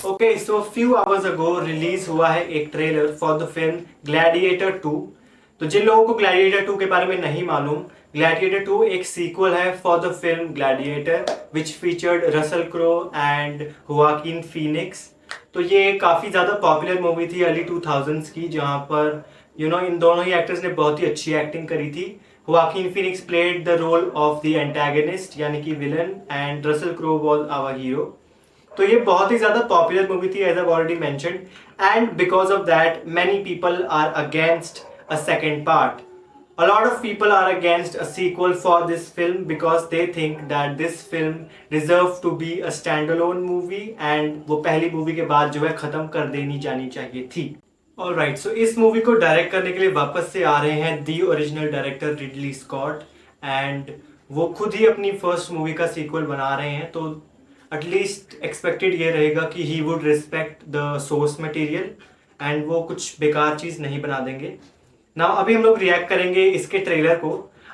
Okay so few hours ago release हुआ है एक trailer for the film gladiator 2। तो जिन लोगों को ग्लैडिएटर 2 के बारे में नहीं मालूम, ग्लैडिएटर 2 एक सीक्वल है for the film Gladiator which featured Russell Crowe and Joaquin Phoenix. तो ये काफ़ी ज़्यादा पॉपुलर मूवी थी अर्ली 2000s की, जहाँ पर इन दोनों ही एक्टर्स ने बहुत ही अच्छी एक्टिंग करी थी। Joaquin Phoenix played the role of the antagonist यानी कि villain and Russell Crowe was our hero. तो ये बहुत ही ज्यादा पॉपुलर मूवी थी as I already mentioned, and because of that many people are against a second part. A lot of people are against a sequel for this film because they think that this film deserves to be a standalone movie and वो पहली movie के बाद जो है ख़त्म कर देनी जानी चाहिए थी. Alright, so इस मूवी को डायरेक्ट करने के लिए वापस से आ रहे हैं the original director Ridley Scott, and वो खुद ही अपनी फर्स्ट मूवी का सीक्वल बना रहे हैं. तो एटलीस्ट एक्सपेक्टेड ये रहेगा कि he would respect the source material and वो कुछ बेकार चीज़ नहीं बना देंगे. नाउ अभी हम लोग रिएक्ट करेंगे इसके ट्रेलर को.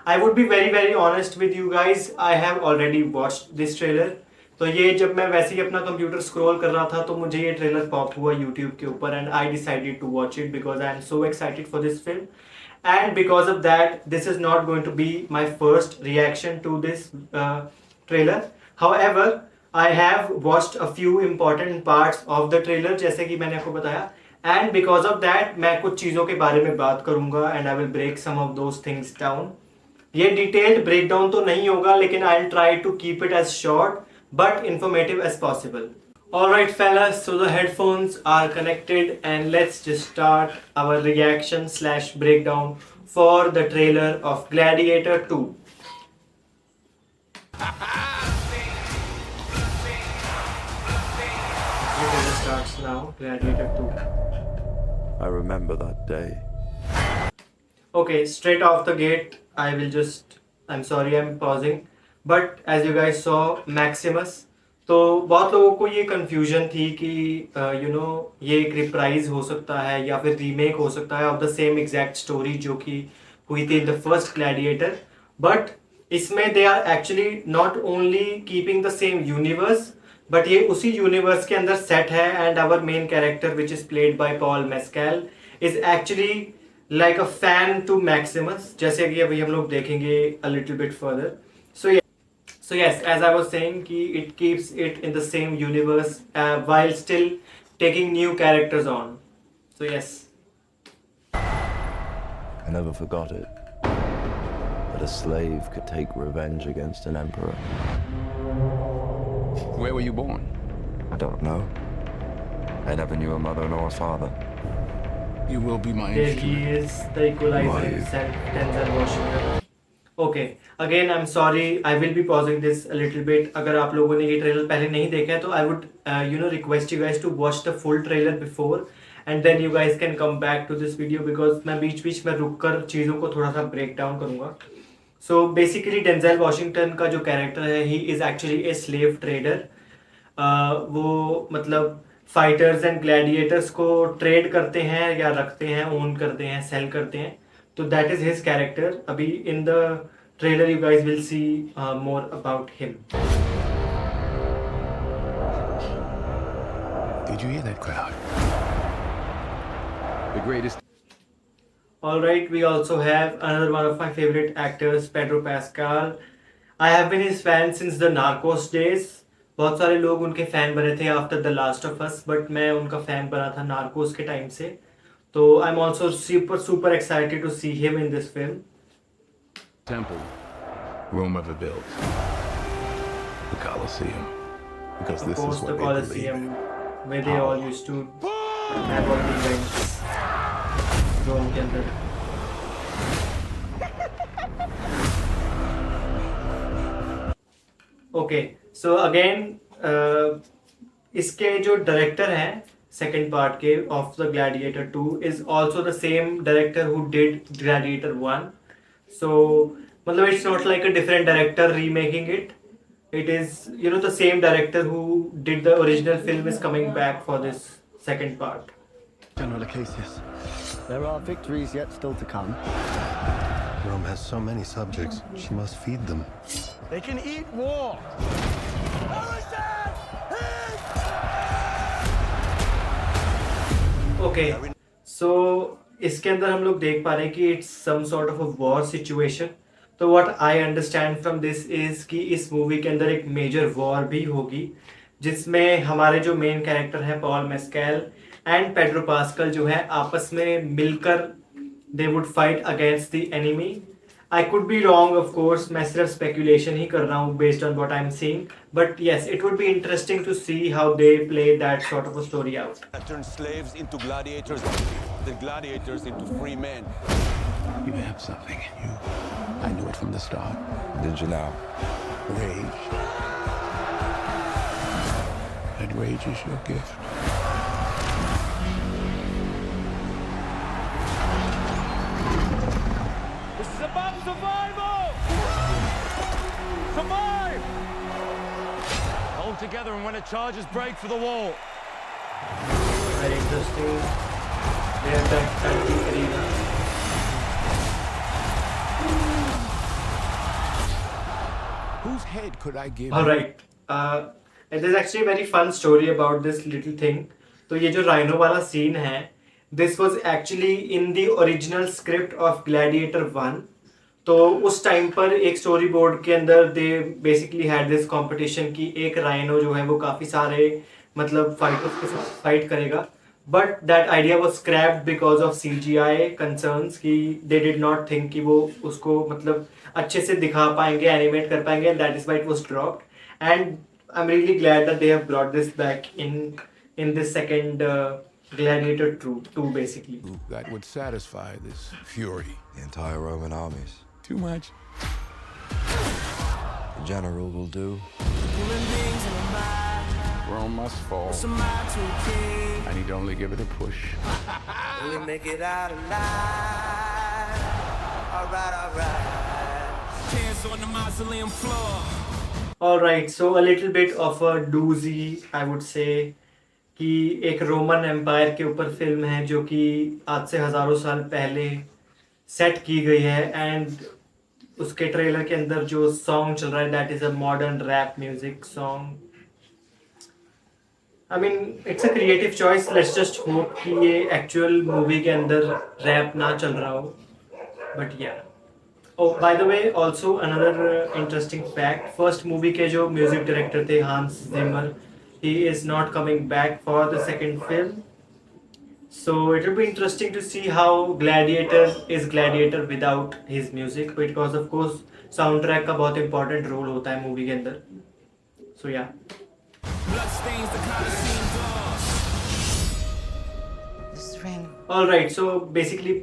I would be very very honest with you guys, I have already watched this trailer. तो ये जब मैं वैसे ही अपना कंप्यूटर स्क्रॉल कर रहा था तो मुझे ये ट्रेलर पॉप हुआ यूट्यूब के ऊपर, and I decided to watch it because I am so excited for this film. And because of that this is not going to be my first reaction to this trailer. However I have watched a few important parts of the trailer, जैसे कि मैंने आपको बताया, and because of that मैं कुछ चीज़ों के बारे में बात करूंगा and I will break some of those things down. ये डिटेल्ड ब्रेक डाउन तो नहीं होगा, लेकिन I will try to keep it as short but informative as possible. Alright fellas, so the headphones are connected and let's just start our reaction / breakdown for the trailer of Gladiator 2. The trailer starts now, Gladiator 2. I remember that day. Okay, straight off the gate, I'm sorry I'm pausing. But as you guys saw Maximus, तो बहुत लोगों को ये confusion थी कि ये एक reprise हो सकता है या फिर रीमेक हो सकता है of the same exact story जो कि हुई थी in the first Gladiator. But इसमें they are actually not only keeping the same universe, but ये उसी यूनिवर्स के अंदर सेट है, and our main character which is played by Paul Mescal is actually like a fan to Maximus, जैसे कि अभी हम लोग देखेंगे a little bit further. So yes, as I was saying, it keeps it in the same universe while still taking new characters on. So yes. I never forgot it. That a slave could take revenge against an emperor. Where were you born? I don't know. I never knew a mother nor a father. You will be my There he instrument. is, the equalizer himself, Denzel Washington. Okay, again I'm sorry, I will be pausing this a little bit. अगर आप लोगों ने ये trailer पहले नहीं देखा है तो I would request you guys to watch the full trailer before and then you guys can come back to this video because मैं बीच बीच में रुक कर चीज़ों को थोड़ा सा ब्रेक डाउन करूँगा. So basically डेंजल वॉशिंगटन का जो कैरेक्टर है, he is actually a slave trader. वो मतलब फाइटर्स एंड ग्लैडिएटर्स को ट्रेड करते हैं या रखते हैं, ओन करते हैं, सेल करते हैं. तो दैट इज हिज कैरेक्टर. अभी in the trailer you guys will see more about him. Did you hear that crowd? The greatest. Alright, we also have another one of my favorite actors, Pedro Pascal. I have been his fan since the Narcos days. बहुत सारे लोग उनके fan बने थे after the last of us, but मैं उनका fan बना था नार्कोस के टाइम से. तो I am also super excited to see him in this film. Temple. Rome ever built. The Colosseum. Because Of this course, is the what they Colosseum, believe. where they all used to have all the events. Rome के अंदर. Okay, so again, इसके जो director हैं second part के of the gladiator 2 is also the same director who did gladiator 1. सो मतलब it's not like a different director remaking it. It is the same director who did the original film is coming back for this second part. General Acacius, there are victories yet still to come. Rome has so many subjects. She must feed them. They can eat war. Okay so इसके अंदर हम लोग देख पा रहे हैं कि it's some sort of a war situation. तो what I understand from this is कि इस मूवी के अंदर एक मेजर वॉर भी होगी जिसमें हमारे जो मेन कैरेक्टर है Paul Mescal and Pedro Pascal जो है आपस में मिलकर they would fight against the enemy. I could be wrong of course, मैं सिर्फ स्पेकुलेशन ही कर रहा हूँ based on what I am seeing, but yes it would be interesting to see how they play that sort of a story out. Turn slaves into gladiators, the gladiators into free men. You have something in you. I knew it from the start. Did you now? Rage. That rage is your gift. This is about survival! Survive! Hold together and when the charges break for the wall. Very interesting. They are back at the arena. Whose head could I give? All right. There's actually a very fun story about this little thing. तो ये जो rhino वाला scene है, this was actually in the original script of Gladiator 1. तो उस time पर एक story board के अंदर they basically had this competition कि एक राइनो जो है वो काफ़ी सारे मतलब फाइटर्स के साथ फाइट करेगा, but that idea was scraped because of CGI concerns कि दे डिड नॉट थिंक कि वो उसको मतलब अच्छे से दिखा पाएंगे, एनिमेट कर पाएंगे, that is why it was dropped. And I am really glad that they have brought this back in this second Gladiator 2 basically. That would satisfy this fury. The entire Roman armies. Too much. The general will do. Rome must fall. I need only give it a push. We make it out alive. Alright. Hands on the mausoleum floor. Alright, so a little bit of a doozy, I would say, कि एक Roman empire के ऊपर film है जो कि आज से हज़ारों साल पहले सेट की गई है, एंड उसके ट्रेलर के अंदर जो सॉन्ग चल रहा है that is a modern rap music song. I mean it's a creative choice, let's just hope कि ये एक्चुअल मूवी के अंदर रैप ना चल रहा हो, बट या. Oh, by the way, also another interesting fact, first movie के जो म्यूजिक डायरेक्टर थे हांस जिमर, he is not coming back for the second film. So it will be interesting to see how Gladiator is Gladiator without his music, because of course soundtrack का बहुत important role होता है movie के अंदर. So yeah. Bloodstains the Colosseum doors. This ring. All right. So basically,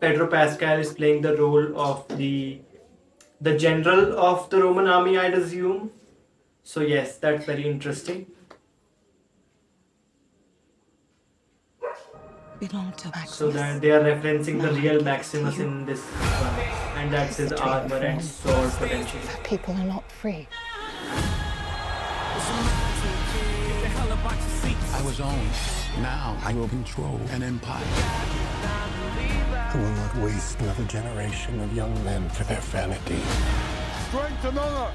Pedro Pascal is playing the role of the general of the Roman army, I'd assume. So yes, that's very interesting. Belong to Maximus. So that they are referencing the real Maximus in this one, and that's his armor and sword potentially. People are not free. I was owned. Now I will control an empire. I will not waste another generation of young men for their vanity. Strength and honor!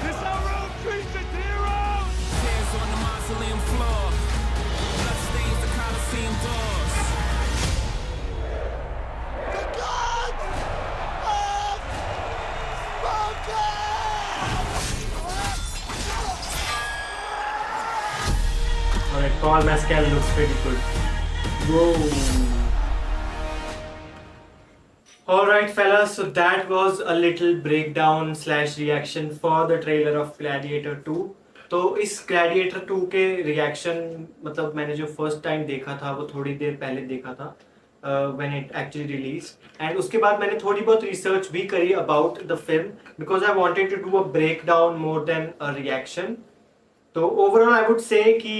This our Rome treats its heroes! Hands on the mausoleum floor. Bloodstains the Colosseum doors. Alright, Paul Mescal looks pretty good. Whoa. Alright fellas, so that was a little breakdown slash reaction for the trailer of Gladiator 2. तो इस Gladiator 2 के reaction मतलब मैंने जो first time देखा था वो थोड़ी देर पहले देखा था when it actually released, and उसके बाद मैंने थोड़ी बहुत research भी करी about the film because I wanted to do a breakdown more than a reaction. तो overall I would say कि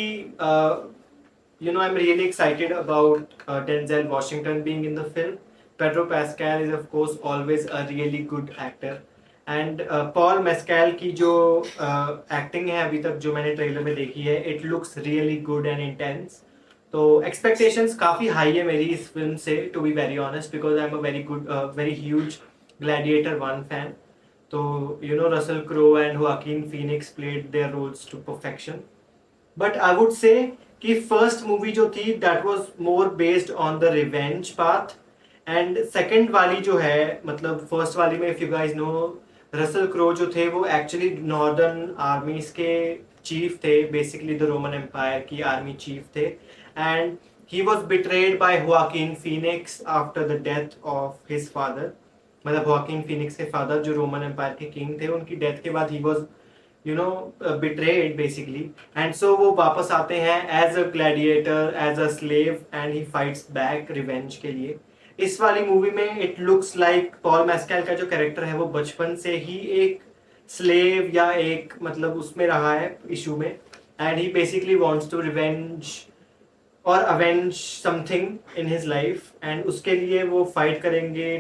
I'm really excited about Denzel Washington being in the film. Pedro Pascal is of course always a really good actor, and Paul Mescal की जो acting है अभी तक जो मैंने trailer में देखी है, it looks really good and intense. तो expectations काफ़ी high है मेरी इस फिल्म से, to be very honest, because I'm a very huge Gladiator 1 fan. तो Russell Crowe and Joaquin Phoenix played their roles to perfection. But I would say कि first movie जो थी that was more based on the revenge path, and second वाली जो है मतलब first वाली में if you guys know Russell Crowe जो थे वो एक्चुअली नॉर्दर्न आर्मीज के चीफ थे, बेसिकली द रोमन एम्पायर की आर्मी चीफ थे, and he was betrayed by Joaquin Phoenix after the death of his father. मतलब हुआकिन फीनिक्स के father जो रोमन एम्पायर के किंग थे, उनकी डेथ के बाद ही was betrayed basically, and so वो वापस आते हैं as a gladiator, as a slave, and he fights back revenge के लिए। इस वाली मूवी में it looks like Paul Mescal का जो कैरेक्टर है वो बचपन से ही एक स्लेव या एक मतलब उसमें रहा है इशू में, and he basically wants to revenge और avenge something in his life, and उसके लिए वो फाइट करेंगे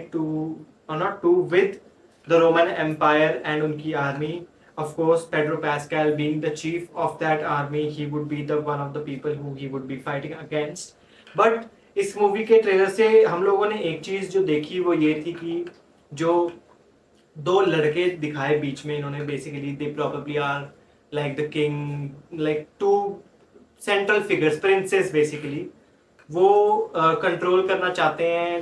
with the Roman Empire and उनकी आर्मी। Of course, Pedro Pascal being the chief of that army, he would be the one of the people who he would be fighting against. But इस movie के trailer से हम लोगों ने एक चीज़ जो देखी वो ये थी कि जो दो लड़के दिखाए बीच में इन्होंने, basically they probably are like the king, like two central figures, princess basically, वो कंट्रोल करना चाहते हैं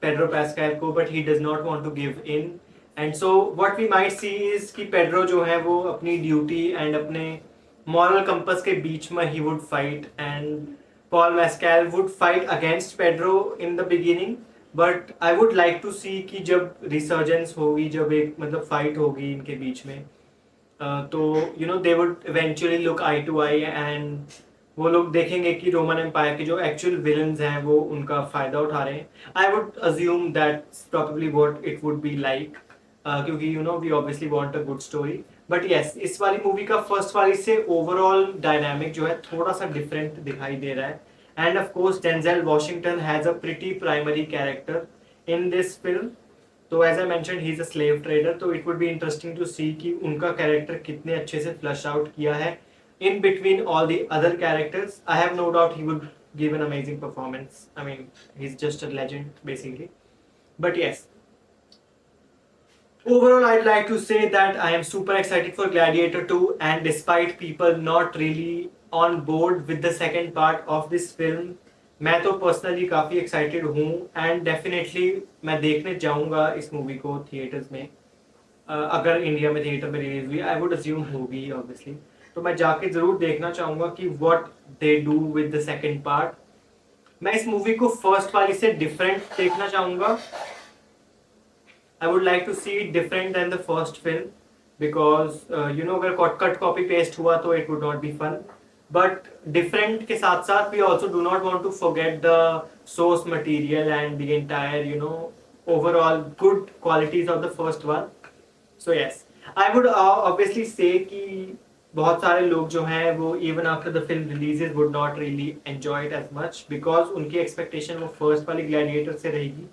पेड्रो पैस्कैल को, but he does not want to give in, and so what we might see is कि Pedro जो है वो अपनी ड्यूटी एंड अपने मॉरल कंपस के बीच में he would fight, and Paul Mescal would fight against Pedro in the beginning, but I would like to see कि जब रिसर्जेंस होगी, जब एक मतलब फाइट होगी इनके बीच में, तो you know they would eventually look eye to eye, and वो लोग देखेंगे कि रोमन एम्पायर के जो एक्चुअल विलन्स हैं वो उनका फ़ायदा उठा रहे हैं। I would assume that's probably what it would be like, क्योंकि you know we obviously want a good story, but yes इस वाली मूवी का फर्स्ट वाली से ओवरऑल डायनामिक जो है थोड़ा सा डिफरेंट दिखाई दे रहा है, and of course Denzel Washington has a pretty primary character in this film. तो as I mentioned he is a slave trader, तो it would be interesting to see कि उनका कैरेक्टर कितने अच्छे से फ्लश आउट किया है in between all the other characters. I have no doubt he would give an amazing performance. I mean, he's just a legend basically. But yes, overall I'd like to say that I am super excited for Gladiator 2, and despite people not really on board with the second part of this film, मैं तो personally काफ़ी excited हूँ, and definitely मैं देखने जाऊँगा इस movie को theatres में, अगर इंडिया में थिएटर में रिलीज हुई, I would assume होगी obviously, तो मैं जाके जरूर देखना चाहूँगा कि what they do with the second part. मैं इस मूवी को फर्स्ट वाली से डिफरेंट देखना चाहूँगा। I would like to see it different than the first film, because you know अगर कट कॉपी पेस्ट हुआ तो it would not be fun, but different के साथ साथ we also do not want to forget the source material and the entire you know overall good qualities of the first one. So yes, I would obviously say कि बहुत सारे लोग जो हैं वो even after the film releases would not really enjoy it as much, because उनकी expectation वो first वाली ग्लैडिएटर से रहेगी।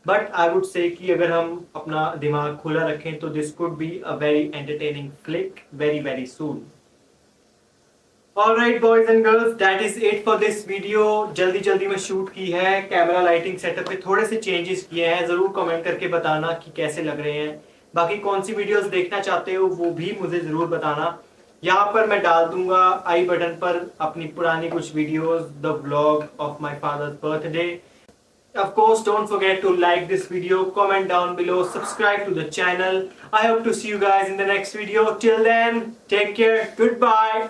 बट आई वुड से कि अगर हम अपना दिमाग खुला रखें तो this could be a very entertaining flick very very soon. Alright boys and girls, that is it for this video. जल्दी जल्दी में शूट की है, कैमरा लाइटिंग सेटअप पे थोड़े से चेंजेस किए हैं, जरूर कमेंट करके बताना कि कैसे लग रहे हैं। बाकी कौन सी वीडियोस देखना चाहते हो वो भी मुझे जरूर बताना। यहाँ पर मैं डाल दूंगा आई बटन पर अपनी पुरानी कुछ videos, the vlog of my father's birthday. Of course, don't forget to like this video, comment down below, subscribe to the channel. I hope to see you guys in the next video. Till then, take care, goodbye.